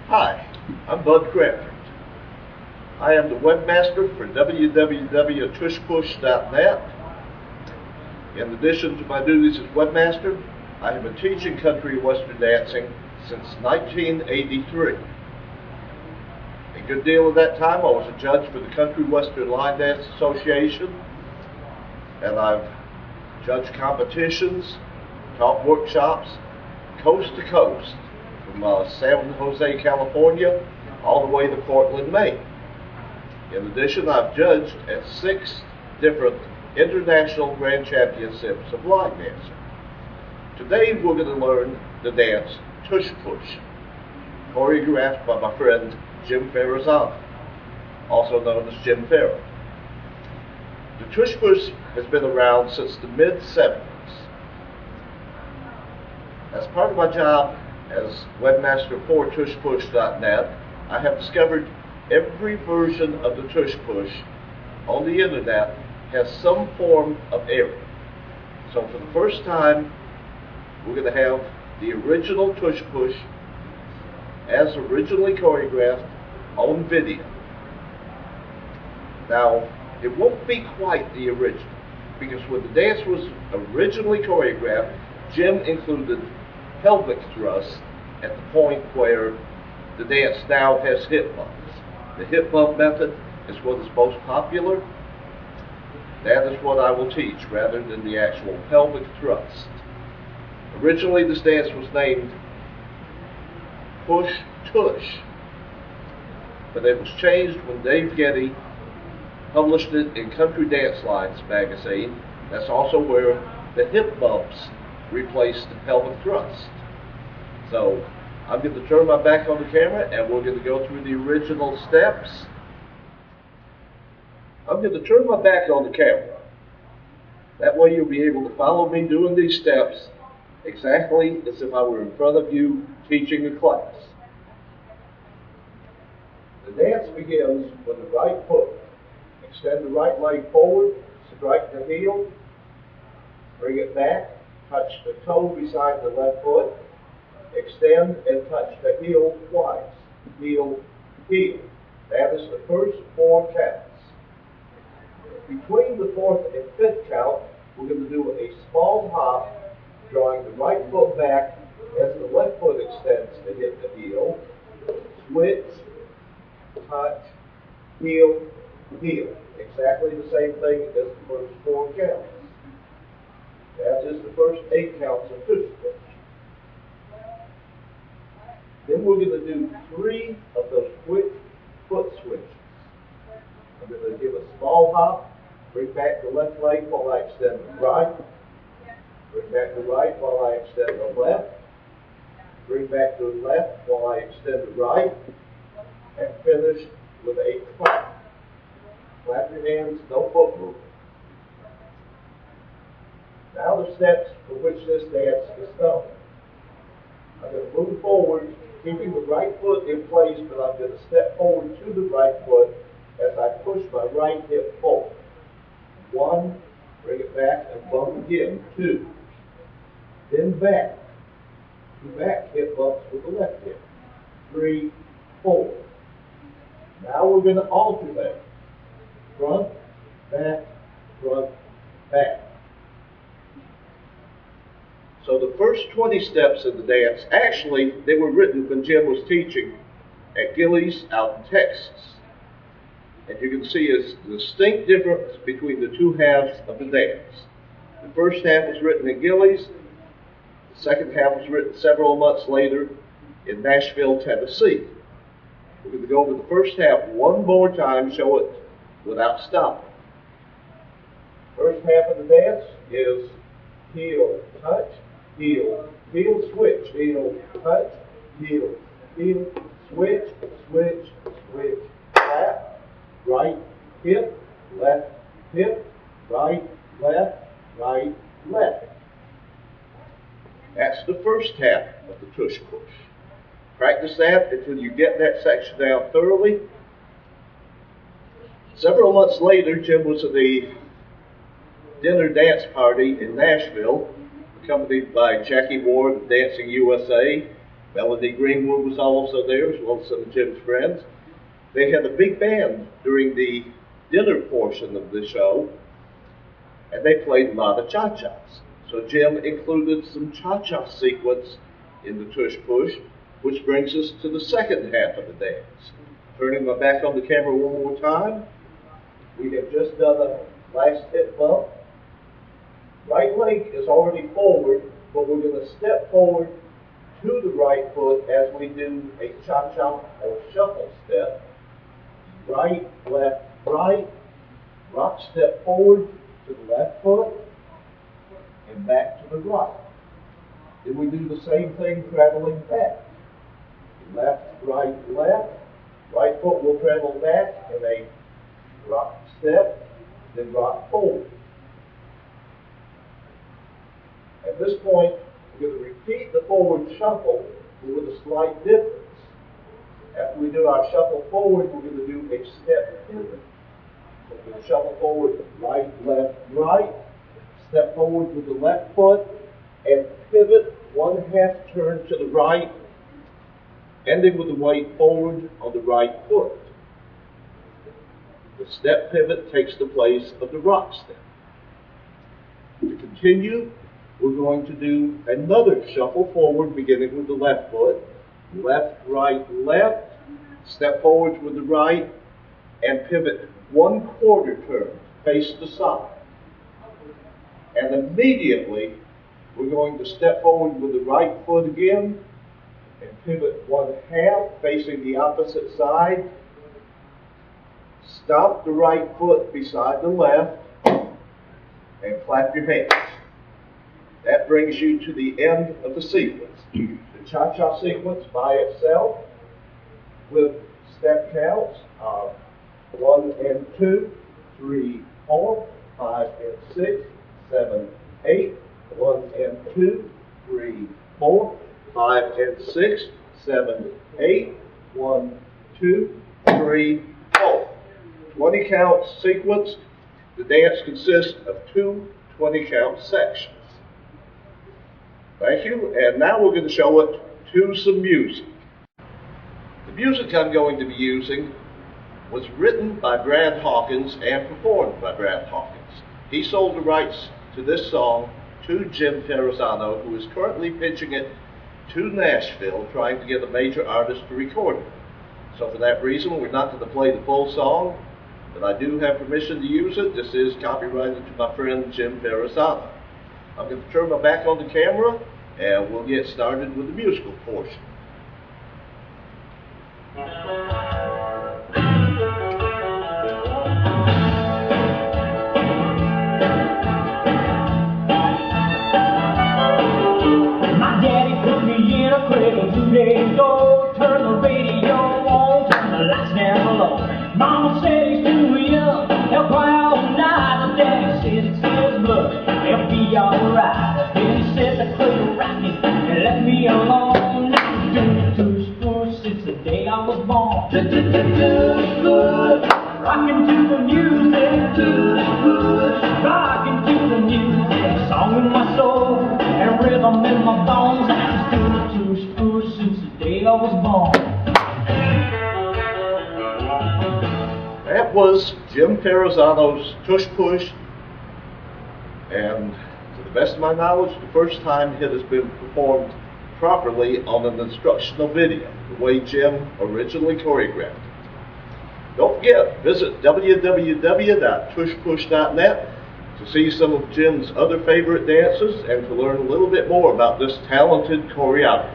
Hi, I'm Bud Cranford. I am the webmaster for www.tushpush.net. In addition to my duties as webmaster, I have been teaching country and western dancing since 1983. A good deal of that time I was a judge for the Country Western Line Dance Association, and I've judged competitions, taught workshops, coast to coast, from San Jose, California, all the way to Portland, Maine. In addition, I've judged at 6 different international grand championships of line dancing. Today, we're going to learn the dance Tush Push, choreographed by my friend Jim Ferrazzano, also known as Jim Ferra. The Tush Push has been around since the mid-70s. As part of my job as webmaster for tushpush.net, I have discovered every version of the Tush Push on the internet has some form of error. So for the first time, we're going to have the original Tush Push as originally choreographed on video. Now, it won't be quite the original, because when the dance was originally choreographed, Jim included pelvic thrust at the point where the dance now has hip bumps. The hip bump method is what is most popular. That is what I will teach rather than the actual pelvic thrust. Originally, this dance was named Push Tush, but it was changed when Dave Getty published it in Country Dance Lines magazine. That's also where the hip bumps replaced the pelvic thrust. So I'm going to turn my back on the camera and we're going to go through the original steps. I'm going to turn my back on the camera. That way you'll be able to follow me doing these steps exactly as if I were in front of you teaching a class. The dance begins with the right foot. Extend the right leg forward, strike the heel, bring it back, touch the toe beside the left foot, extend and touch the heel twice. Heel, heel. That is the first 4 counts. Between the 4th and 5th count, we're going to do a small hop, drawing the right foot back as the left foot extends to hit the heel. Switch, touch, heel, heel. Exactly the same thing as the first 4 counts. That is the first 8 counts of Tush Push. Then we're going to do 3 of those quick foot switches. I'm going to give a small hop, bring back the left leg while I extend the right, bring back the right while I extend the left, bring back the left while I extend the right, and finish with a clap. Clap your hands, no foot movement. Now the steps for which this dance is known. I'm going to move forward, keeping the right foot in place, but I'm going to step forward to the right foot as I push my right hip forward. 1, bring it back and bump again. 2, then back. 2 back hip bumps with the left hip. 3, 4. Now we're going to alternate. Front, back, back. So the first 20 steps of the dance, actually, they were written when Jim was teaching at Gilley's out in Texas. And you can see a distinct difference between the 2 halves of the dance. The first half was written at Gilley's. The second half was written several months later in Nashville, Tennessee. We're going to go over the first half one more time, show it without stopping. First half of the dance is heel, touch, heel, heel, switch, heel, touch, heel, heel, switch, switch, switch, clap, right, hip, left, right, left, right, left. That's the first half of the Tush Push. Practice that until you get that section down thoroughly. Several months later, Jim was at the dinner dance party in Nashville, accompanied by Jackie Ward of Dancing USA Melody Greenwood was also there, as well as some of Jim's friends. They had a big band during the dinner portion of the show, and they played a lot of cha-chas. So Jim included some cha-cha sequence in the Tush Push, which brings us to the second half of the dance. Turning my back on the camera one more time, we have just done a last hip bump. Right leg is already forward, but we're going to step forward to the right foot as we do a cha-cha or shuffle step. Right, left, right, rock step forward to the left foot, and back to the right. Then we do the same thing traveling back. Left, right, left. Right foot will travel back in a rock step, then rock forward. At this point, we're going to repeat the forward shuffle, but with a slight difference. After we do our shuffle forward, we're going to do a step pivot. So we're going to shuffle forward, right, left, right. Step forward with the left foot, and pivot 1/2 turn to the right, ending with the weight forward on the right foot. The step pivot takes the place of the rock step. To continue, we're going to do another shuffle forward, beginning with the left foot. Left, right, left. Step forward with the right, and pivot 1/4 turn, face the side. And immediately, we're going to step forward with the right foot again, and pivot 1/2, facing the opposite side. Stop the right foot beside the left, and clap your hands. That brings you to the end of the sequence. The cha-cha sequence by itself, with step counts of 1 and 2, 3, 4, 5 and 6, 7, 8, 1 and 2, 3, 4, 5 and 6, 7, 8, 1, 2, 3, 4. 20 count sequence. The dance consists of 2 20-count sections. Thank you, and now we're going to show it to some music. The music I'm going to be using was written by Brad Hawkins and performed by Brad Hawkins. He sold the rights to this song to Jim Ferrazzano, who is currently pitching it to Nashville, trying to get a major artist to record it. So for that reason, we're not going to play the full song, but I do have permission to use it. This is copyrighted to my friend Jim Ferrazzano. I'm going to turn my back on the camera, and we'll get started with the musical portion. My daddy put me in a cradle 2 days ago. Turn the radio on, turn the lights down low. Mama said he's too young, he'll cry all night. Daddy says it's his blood, he'll be alright. Then he said the cradle rocking and left me alone. Now I'm doing tush push since the day I was born. Tush push, rocking to the music. Tush push, rocking to the music. Song in my soul and rhythm in my bones. I'm doing tush push since the day I was born. That was Jim Ferrazzano's Tush Push, and to the best of my knowledge, the first time it has been performed properly on an instructional video, the way Jim originally choreographed it. Don't forget, visit www.tushpush.net to see some of Jim's other favorite dances and to learn a little bit more about this talented choreographer.